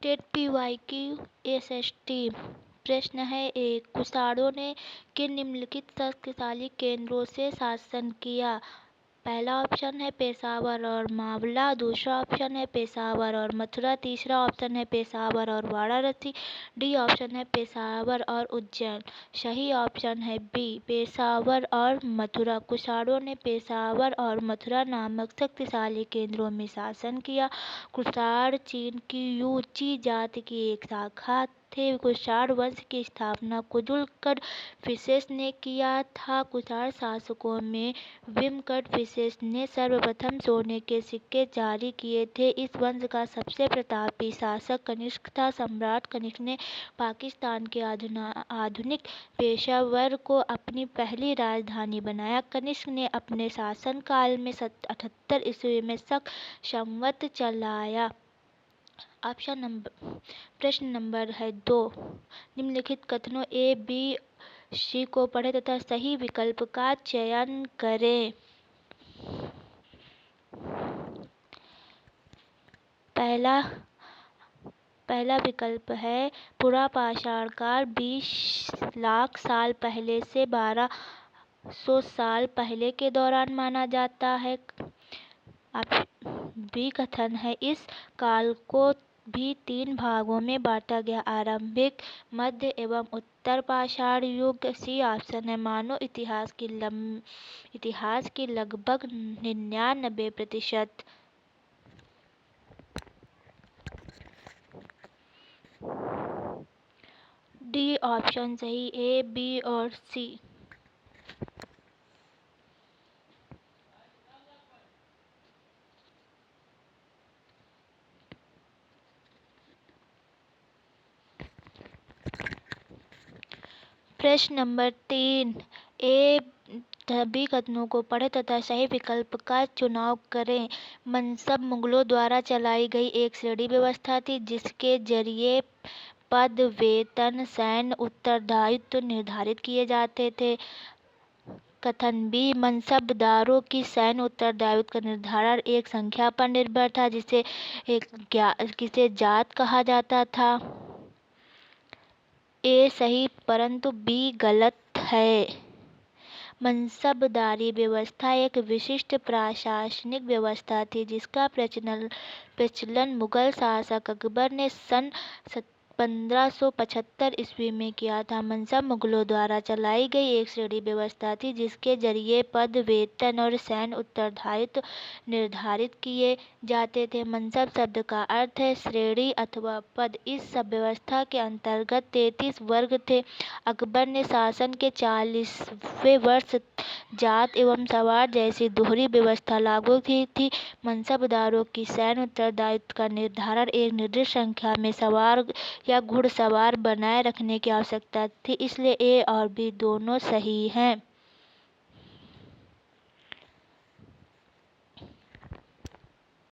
TET PYQ SST। प्रश्न है एक, कुषाणों ने किन निम्नलिखित शक्तिशाली केंद्रों से शासन किया? पहला ऑप्शन है पेशावर और मावला, दूसरा ऑप्शन है पेशावर और मथुरा, तीसरा ऑप्शन है पेशावर और वाराणसी, डी ऑप्शन है पेशावर और उज्जैन। सही ऑप्शन है बी, पेशावर और मथुरा। कुषाणों ने पेशावर और मथुरा नामक शक्तिशाली केंद्रों में शासन किया। कुषाण चीन की यूची जाति की एक शाखा थे। कुषाण वंश की स्थापना कुदुलकड-फिशेस ने किया था। कुषाण शासकों में विमकड-फिशेस ने सर्वप्रथम सोने के सिक्के जारी किए थे। इस वंश का सबसे प्रतापी शासक कनिष्क था। सम्राट कनिष्क ने पाकिस्तान के आधुनिक पेशावर को अपनी पहली राजधानी बनाया। कनिष्क ने अपने शासनकाल में 78 ईस्वी में शक संवत चलाया। प्रश्न नंबर है 2, निम्नलिखित कथनों ए, बी, सी को पढ़ें तथा सही विकल्प का चयन करें। पहला विकल्प है पुरापाषाण काल 20 लाख साल पहले से 1200 साल पहले के दौरान माना जाता है। बी कथन है इस काल को भी 3 भागों में बांटा गया, आरंभिक, मध्य एवं उत्तर पाषाण युग। सी ऑप्शन है मानव इतिहास की लगभग 99%। डी ऑप्शन सही, ए, बी और सी। प्रश्न नंबर 3, ए सभी कथनों को पढ़ें तथा सही विकल्प का चुनाव करें। मनसब मुगलों द्वारा चलाई गई एक श्रेणी व्यवस्था थी जिसके जरिए पद, वेतन, सैन्य उत्तरदायित्व निर्धारित किए जाते थे। कथन बी, मनसबदारों की सैन्य उत्तरदायित्व का निर्धारण एक संख्या पर निर्भर था जिसे जात कहा जाता था। ए सही परंतु बी गलत है। मनसबदारी व्यवस्था एक विशिष्ट प्रशासनिक व्यवस्था थी जिसका प्रचलन मुगल शासक अकबर ने सन 1575 ईस्वी में किया था। मनसब मुगलों द्वारा चलाई गई एक श्रेणी व्यवस्था थी जिसके जरिए पद, वेतन और सैन्य उत्तरदायित्व निर्धारित किए जाते थे। मनसब शब्द का अर्थ है श्रेणी अथवा पद। इस सब व्यवस्था के अंतर्गत 33 वर्ग थे। अकबर ने शासन के 40वें वर्ष जात एवं सवार जैसी दोहरी व्यवस्था लागू की थी। मनसबदारों की सैन्य उत्तरदायित्व का निर्धारण एक निर्दिष्ट संख्या में सवार या घुड़सवार बनाए रखने की आवश्यकता थी। इसलिए ए और बी दोनों सही हैं।